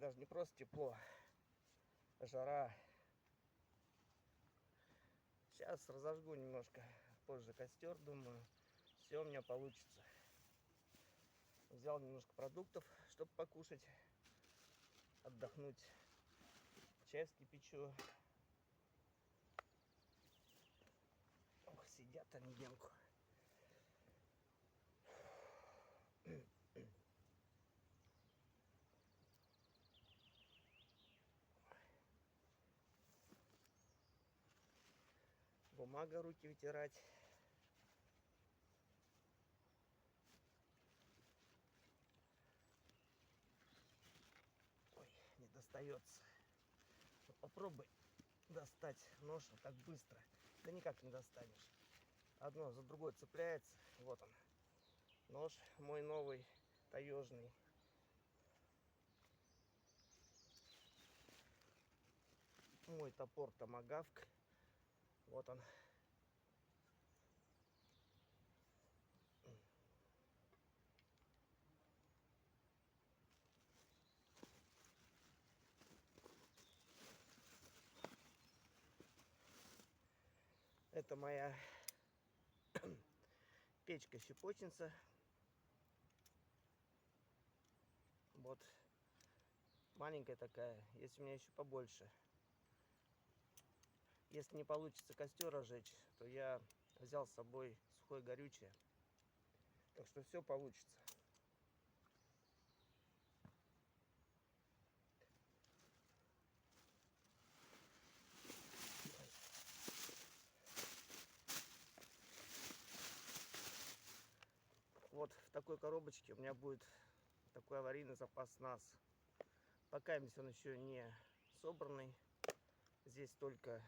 даже не просто тепло, а жара. Сейчас разожгу немножко позже костер, думаю, все у меня получится. Взял немножко продуктов, чтобы покушать, отдохнуть. Чай вскипячу. Ох, сидят они, Генку. Бумага, руки вытирать. Ой, не достается. Вот попробуй достать нож вот так быстро. Да никак не достанешь. Одно за другое цепляется. Вот он. Нож мой новый, таежный. Мой топор томагавк. Вот он. Это моя печка-щепочница. Вот. Маленькая такая. Есть у меня еще побольше. Если не получится костер разжечь, то я взял с собой сухое горючее. Так что все получится. Вот в такой коробочке у меня будет такой аварийный запас НАС. Пока он еще не собранный. Здесь только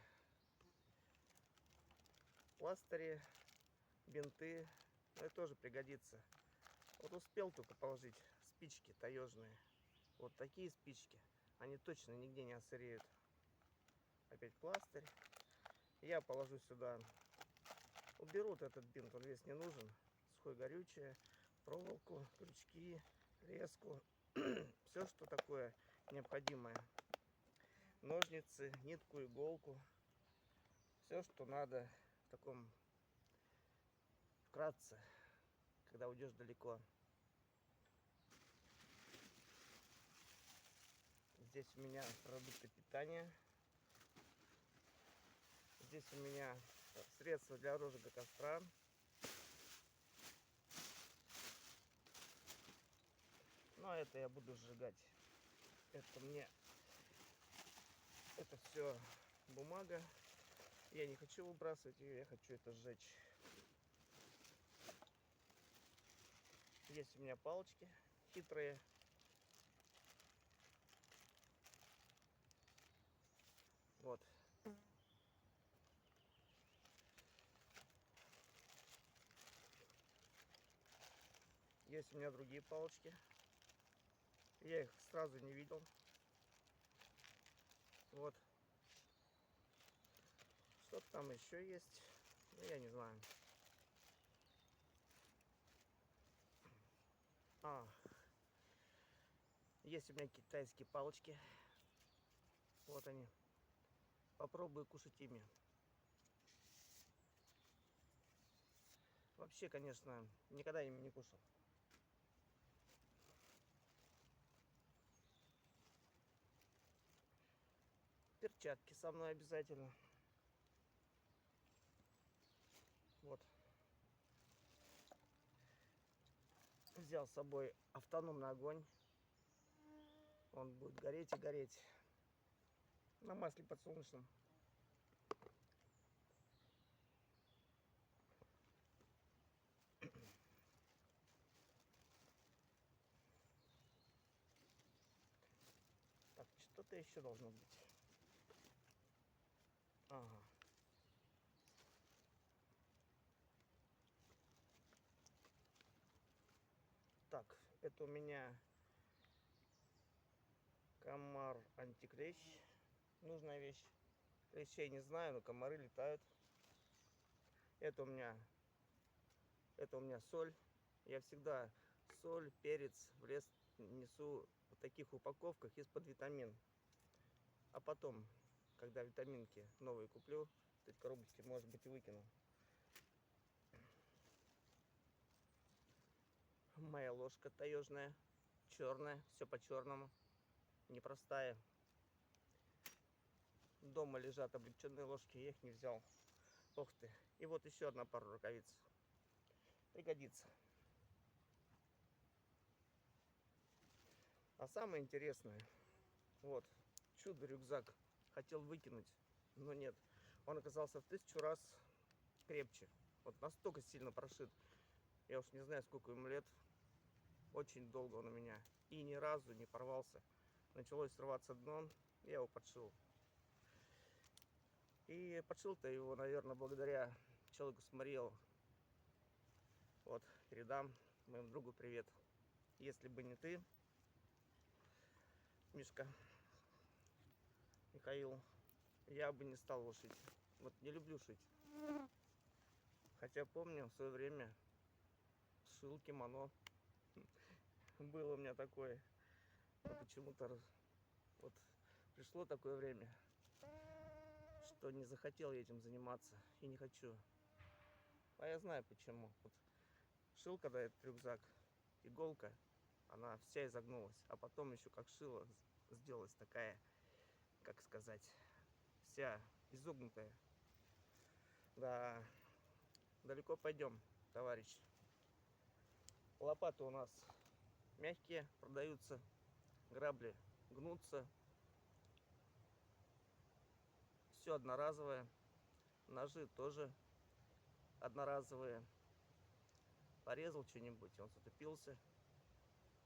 пластыри, бинты. Но это тоже пригодится. Вот успел только положить спички таежные. Вот такие спички. Они точно нигде не осыреют. Опять пластырь. Я положу сюда. Уберу вот этот бинт, он весь не нужен. Сухое горючее, проволоку, крючки, леску. Все, что такое необходимое. Ножницы, нитку, иголку. Все, что надо в таком вкратце, когда уйдешь далеко. Здесь у меня продукты питания. Здесь у меня средства для розжига костра. Ну, а это я буду сжигать. Это все бумага. Я не хочу выбрасывать ее, я хочу это сжечь. Есть у меня палочки хитрые. Вот. Есть у меня другие палочки. Я их сразу не видел. Вот. Что-то там еще есть. Ну, я не знаю. Есть у меня китайские палочки. Вот они. Попробую кушать ими. Вообще, конечно, никогда ими не кушал. Перчатки со мной обязательно. Вот. Взял с собой автономный огонь. Он будет гореть и гореть. На масле подсолнечном. Так, что-то еще должно быть. Ага. Так, это у меня комар антиклещ. Нужная вещь. Клещей не знаю, но комары летают. Это у меня соль. Я всегда соль, перец в лес несу в таких упаковках из-под витамин. А потом, когда витаминки новые куплю, эти коробочки, может быть, и выкину. Моя ложка таежная, черная, все по черному, непростая. Дома лежат облегченные ложки, я их не взял. Ух ты. И вот еще одна пара рукавиц. Пригодится. А самое интересное, вот, чудо-рюкзак. Хотел выкинуть, но нет. Он оказался в 1000 раз крепче. Вот настолько сильно прошит. Я уж не знаю, сколько ему лет. Очень долго он у меня. И ни разу не порвался. Началось срываться дно, я его подшил. И подшил-то его, наверное, благодаря человеку с Мариэл. Вот, передам моему другу привет. Если бы не ты, Мишка, Михаил, я бы не стал его шить. Вот не люблю шить. Хотя помню, в свое время шил кимоно. Было у меня такое. Но почему-то вот пришло такое время, что не захотел я этим заниматься. И не хочу. А я знаю почему. Вот шил когда этот рюкзак, иголка, она вся изогнулась. А потом еще как шила, сделалась такая, как сказать, вся изогнутая. Да, далеко пойдем, товарищ. Лопаты у нас мягкие, продаются. Грабли гнутся. Все одноразовое. Ножи тоже одноразовые. Порезал что-нибудь, он затупился.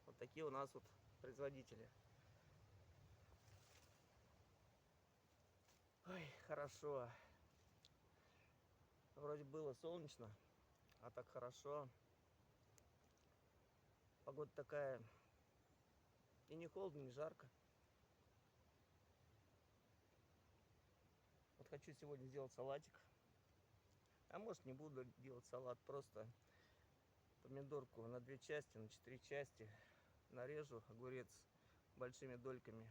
Вот такие у нас вот производители. Ой, хорошо. Вроде было солнечно, а так хорошо. Погода такая и не холодно, не жарко. Вот хочу сегодня сделать салатик. А может, не буду делать салат, просто помидорку на 2 части, на 4 части нарежу, огурец большими дольками,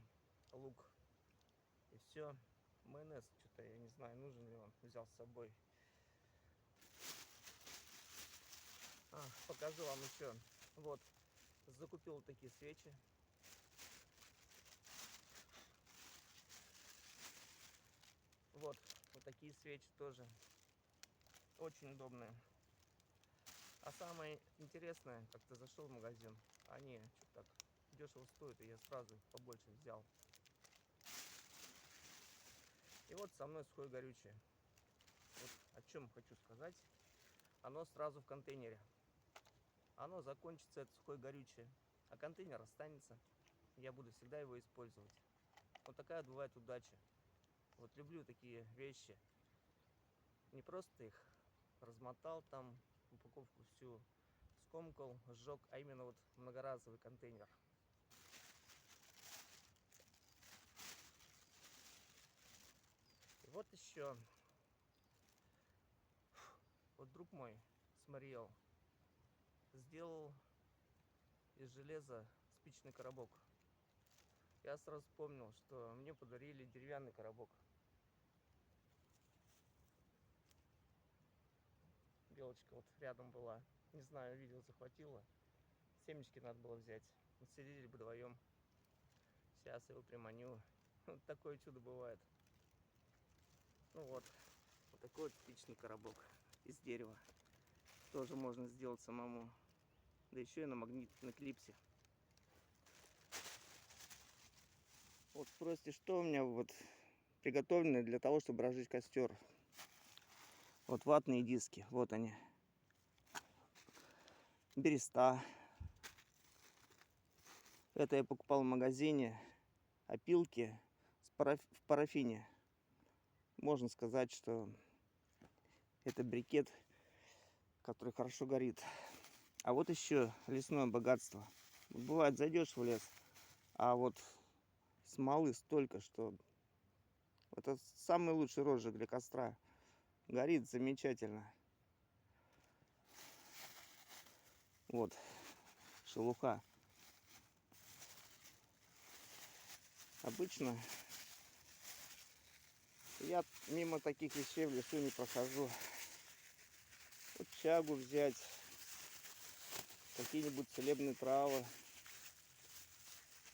лук и все. Майонез, что-то я не знаю, нужен ли он, взял с собой. Покажу вам еще. Вот, закупил такие свечи. Вот такие свечи тоже очень удобные. А самое интересное, как-то зашел в магазин, они что-то так дешево стоят, и я сразу побольше взял. И вот со мной сухое горючее. Вот о чем хочу сказать. Оно сразу в контейнере. Оно закончится, это сухое горючее, а контейнер останется. Я буду всегда его использовать. Вот такая бывает удача. Вот люблю такие вещи. Не просто их размотал там, упаковку всю скомкал, сжег, а именно вот многоразовый контейнер. И вот еще. Вот друг мой смотрел, сделал из железа спичный коробок. Я сразу вспомнил, что мне подарили деревянный коробок. Белочка вот рядом была. Не знаю, видео захватила. Семечки надо было взять. Вот сидели бы вдвоем. Сейчас его приманю. Вот такое чудо бывает. Ну вот. Вот такой вот спичный коробок из дерева. Тоже можно сделать самому. Да еще и на магнитном клипсе. Вот спросите, что у меня вот приготовлено для того, чтобы разжечь костер. Вот ватные диски, вот они. Береста. Это я покупал в магазине. Опилки в парафине. Можно сказать, что это брикет, который хорошо горит. А вот еще лесное богатство. Бывает, зайдешь в лес, а вот смолы столько, что это самый лучший розжиг для костра. Горит замечательно. Вот шелуха. Обычно я мимо таких вещей в лесу не прохожу. Вот чагу взять, какие-нибудь целебные травы.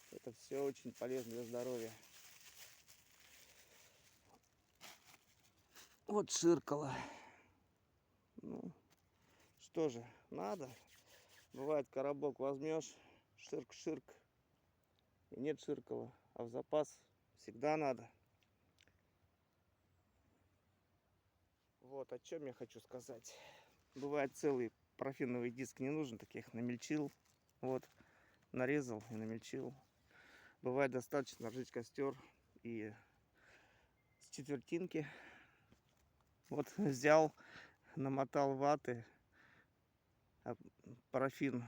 Это все очень полезно для здоровья. Вот ширкало. Ну, что же, надо. Бывает, коробок возьмешь, ширк-ширк, и нет ширкала, а в запас всегда надо. Вот о чем я хочу сказать. Бывает, целый парафиновый диск не нужен, таких намельчил. Вот, нарезал и намельчил. Бывает, достаточно разжечь костер и с четвертинки. Вот взял, намотал ваты, парафин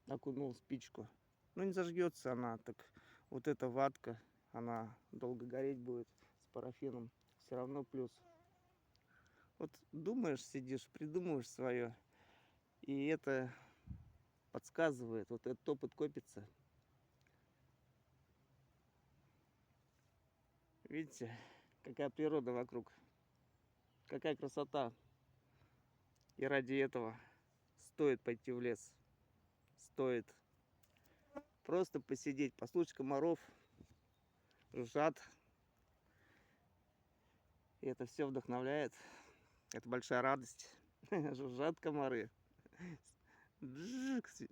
окунул в спичку. Ну, не зажгется она, так вот эта ватка, она долго гореть будет с парафином. Все равно плюс. Вот думаешь, сидишь, придумываешь свое, и это подсказывает, вот этот опыт копится. Видите, какая природа вокруг, какая красота. И ради этого стоит пойти в лес. Стоит просто посидеть, послушать комаров, жужжат. И это все вдохновляет. Это большая радость. Жужжат комары.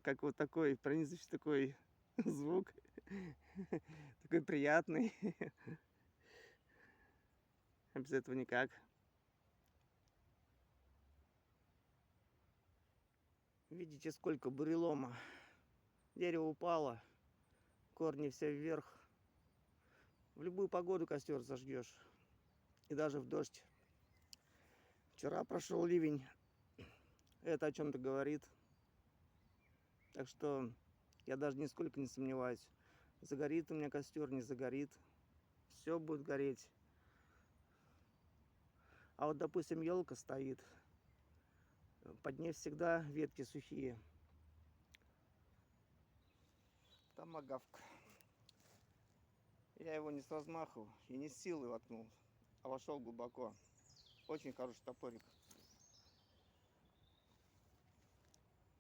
Как вот такой пронизывающий такой звук. Такой приятный. А без этого никак. Видите, сколько бурелома. Дерево упало, корни все вверх. В любую погоду костер зажгешь. И даже в дождь. Вчера прошел ливень. Это о чем-то говорит. Так что я даже нисколько не сомневаюсь. Загорит у меня костер, не загорит. Все будет гореть. А вот, допустим, елка стоит. Под ней всегда ветки сухие. Томагавк. Я его не с размаху и не с силой воткнул, а вошел глубоко. Очень хороший топорик.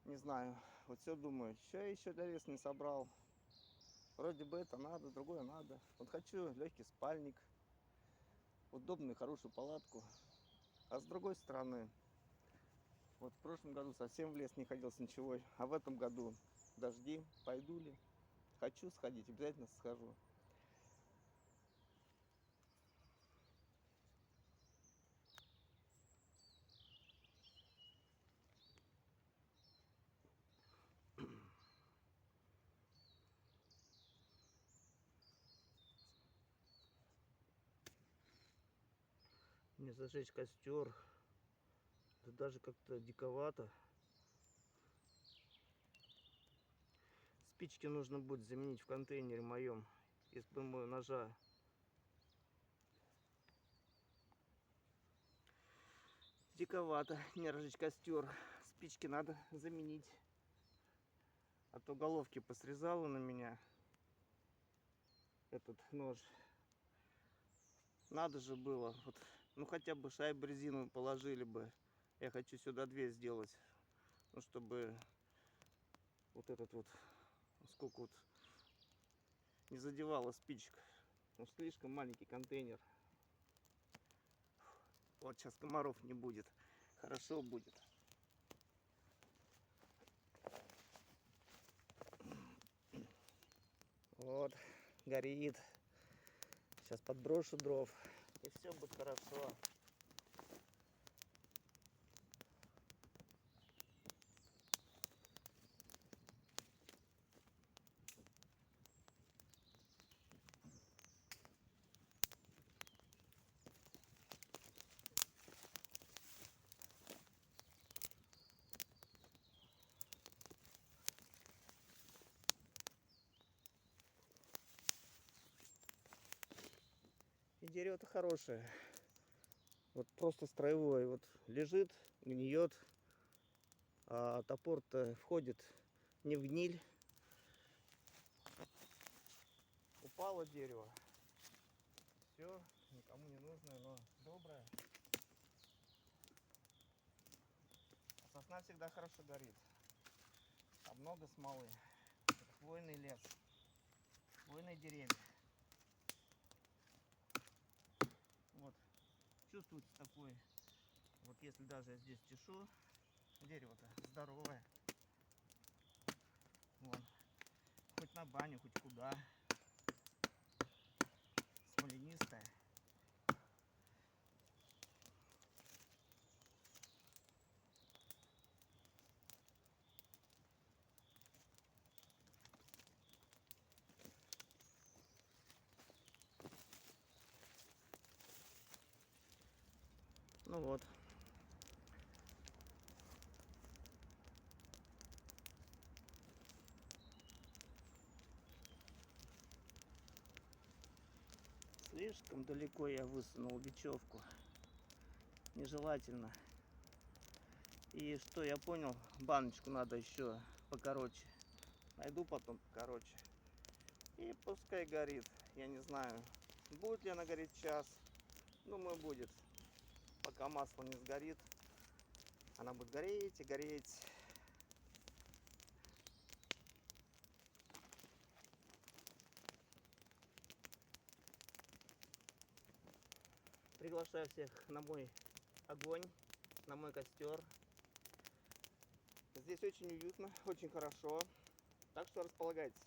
Не знаю, вот все думаю, что я еще для леса не собрал. Вроде бы это надо, другое надо. Вот хочу легкий спальник, удобную хорошую палатку. А с другой стороны, вот в прошлом году совсем в лес не ходил с ничего, а в этом году дожди, пойду ли? Хочу сходить, обязательно схожу. Мне зажечь костер, да даже как-то диковато. Спички нужно будет заменить в контейнере моем из моего ножа. Диковато не разжечь костер. Спички надо заменить. А то головки посрезало на меня этот нож. Надо же было. Вот, ну хотя бы шайбу резиновую положили бы. Я хочу сюда 2 сделать. Ну чтобы вот этот вот, сколько вот, не задевала спичек. Ну слишком маленький контейнер. Вот сейчас комаров не будет. Хорошо будет. Вот, горит. Сейчас подброшу дров. И все будет хорошо. И дерево-то хорошее. Вот просто строевой. Вот лежит, гниет. А топор-то входит не в гниль. упало дерево. Все, никому не нужное, но доброе. А сосна всегда хорошо горит. Там много смолы. Это хвойный лес. Хвойные деревья. Вот. Чувствуется такой. Вот если даже я здесь чешу, дерево-то здоровое. Вон. Хоть на баню, хоть куда. Смоленистое. Ну вот. Слишком далеко я высунул бечевку. Нежелательно. И что я понял, баночку надо еще покороче. Найду потом покороче. И пускай горит. Я не знаю, будет ли она гореть час. Думаю, будет. Пока масло не сгорит, она будет гореть и гореть. Приглашаю всех на мой огонь, на мой костер. Здесь очень уютно, очень хорошо. Так что располагайтесь.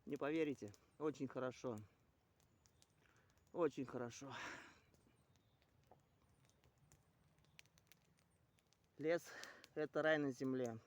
Не поверите, очень хорошо. Очень хорошо. Лес – это рай на земле.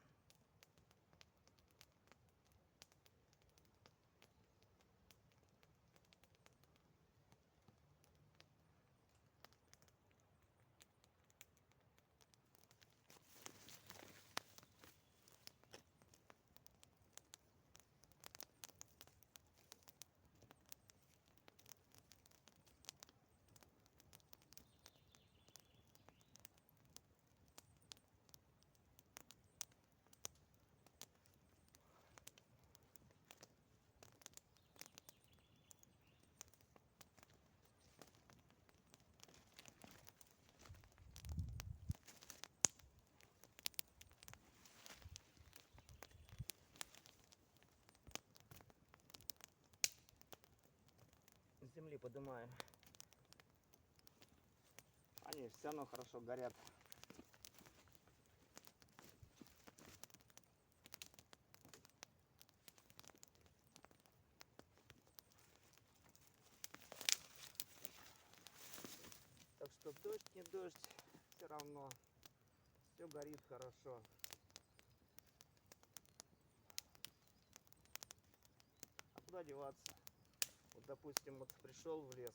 земли поднимаю. Они все равно хорошо горят. Так что дождь, не дождь, все равно все горит хорошо. А куда деваться? Вот, допустим, вот пришел в лес,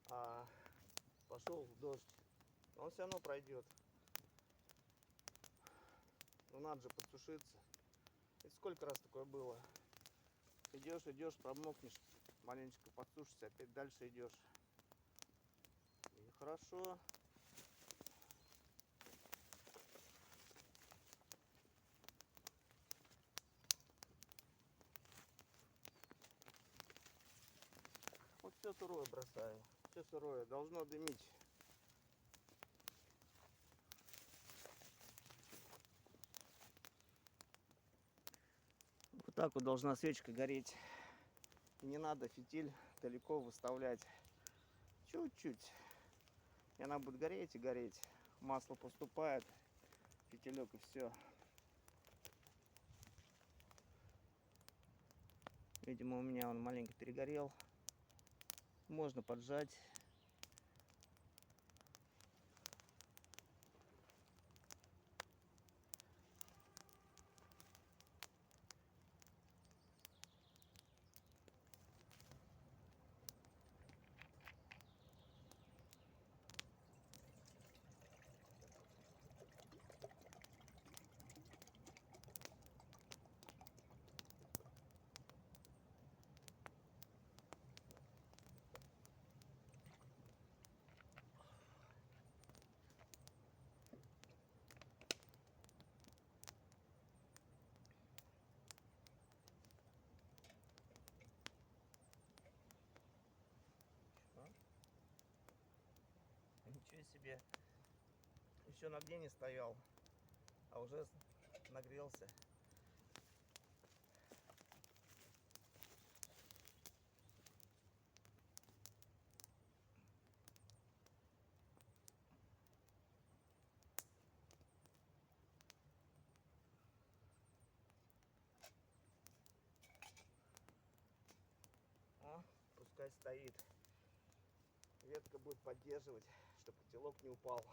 а пошел дождь, он все равно пройдет. Ну надо же подсушиться. И сколько раз такое было? Идешь, промокнешь, маленечко подсушишься, опять дальше идешь. И хорошо. Вот все сырое бросаю. Все сырое. Должно дымить. Вот так вот должна свечка гореть. И не надо фитиль далеко выставлять. Чуть-чуть. И она будет гореть и гореть. Масло поступает, фитилек, и все. Видимо, у меня он маленько перегорел. Можно поджать. Ничего себе. Еще на огне не стоял, а уже нагрелся. О, пускай стоит. Ветка будет поддерживать, чтобы котелок не упал.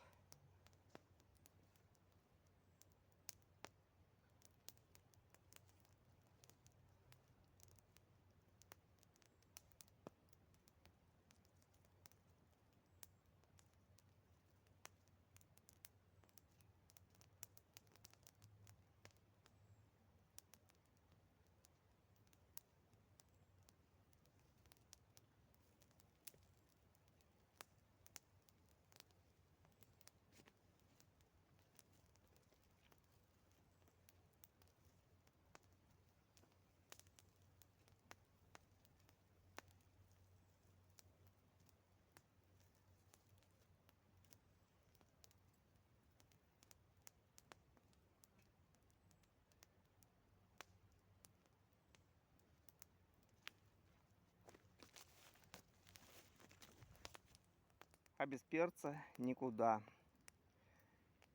А без перца никуда.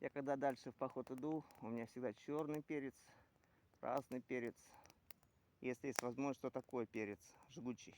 Я когда дальше в поход иду, у меня всегда черный перец, красный перец. Если есть возможность, то такой перец, жгучий.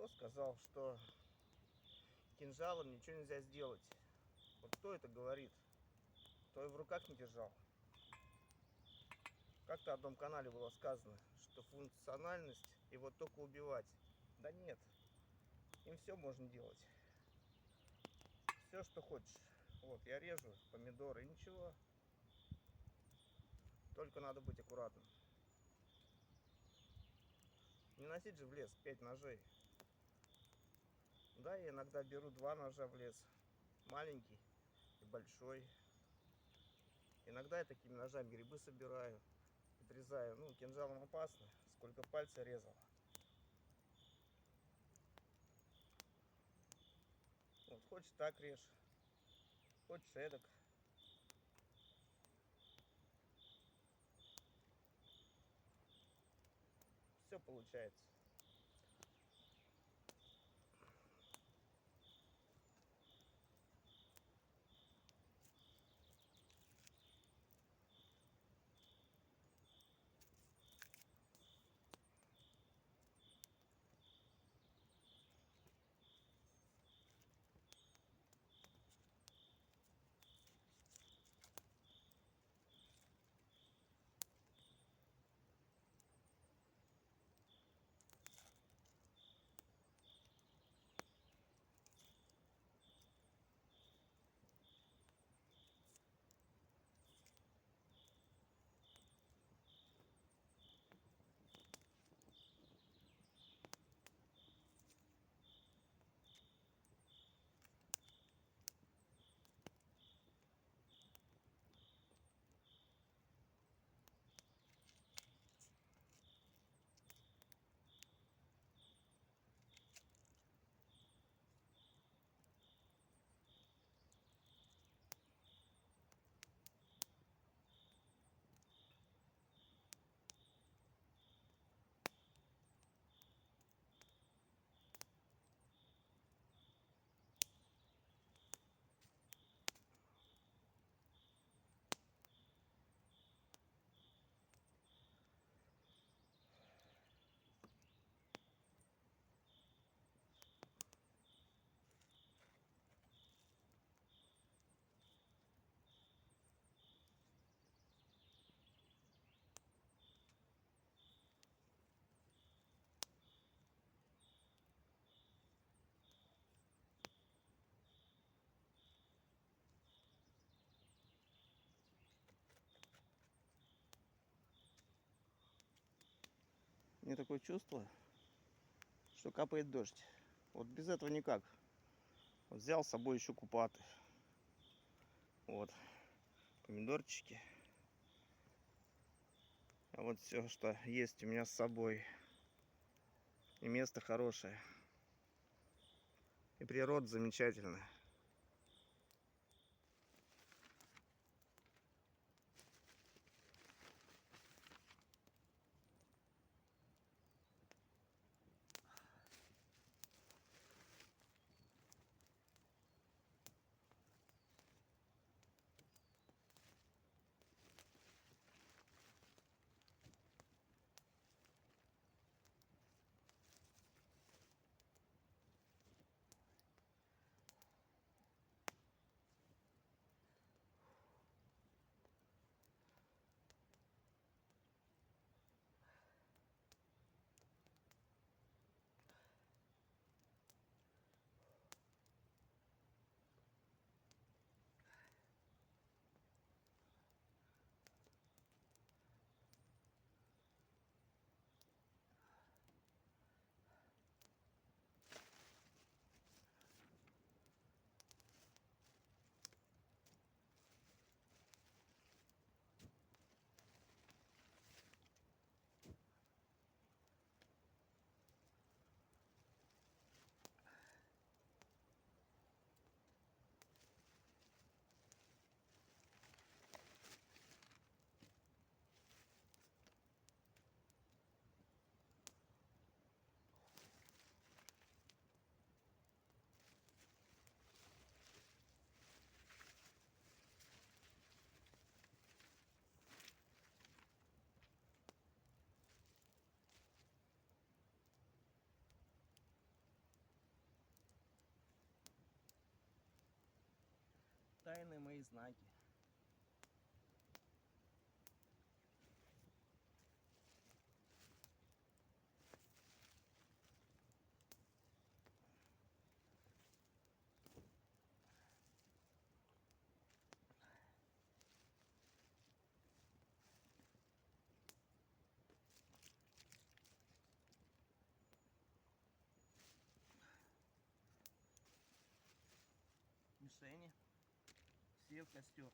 кто сказал, что кинжалом ничего нельзя сделать? Вот кто это говорит? Кто и в руках не держал. Как-то на одном канале было сказано, что функциональность и вот только убивать. Да нет, им все можно делать. Все, что хочешь. Вот, я режу помидоры, ничего. Только надо быть аккуратным. Не носить же в лес 5 ножей. Да, я иногда беру 2 ножа в лес. Маленький и большой. Иногда я такими ножами грибы собираю, отрезаю. Ну, кинжалом опасно, сколько пальца резал. Вот, хочешь так режь, хочешь эдак. Все получается. Мне такое чувство, что капает дождь. Вот без этого никак. Вот взял с собой еще купаты. Вот. Помидорчики. А вот все, что есть у меня с собой. И место хорошее. И природа замечательная. мои знаки. Мишени все в костер.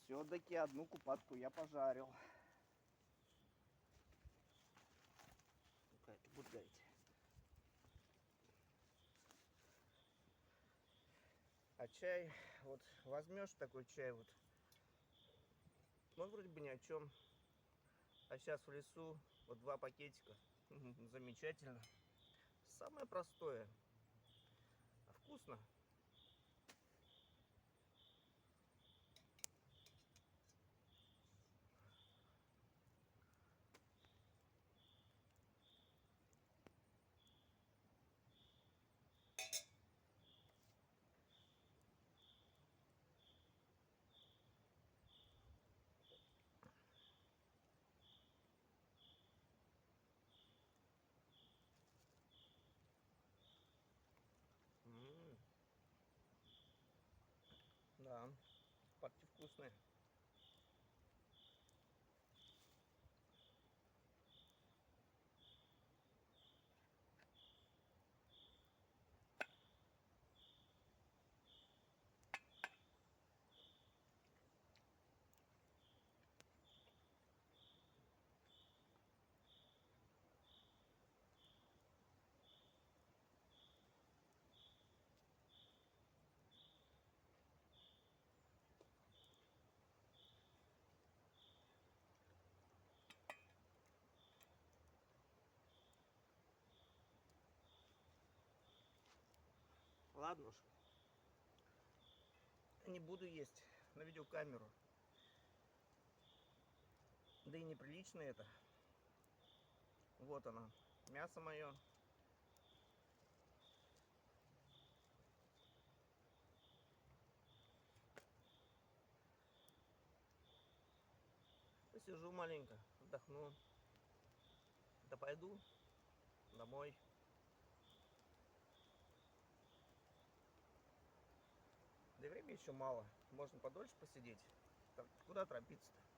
Все-таки одну купатку я пожарил. Ну-ка, будайте. А чай, вот возьмешь такой чай вот, ну вроде бы ни о чем. А сейчас в лесу вот 2 пакетика. Замечательно. Самое простое. А вкусно. Да, парти вкусные. ладно уж. Не буду есть на видеокамеру. Да и неприлично это. Вот оно, мясо мое. Посижу маленько, отдохну. Да пойду домой. Да и времени еще мало. Можно подольше посидеть. Куда торопиться-то?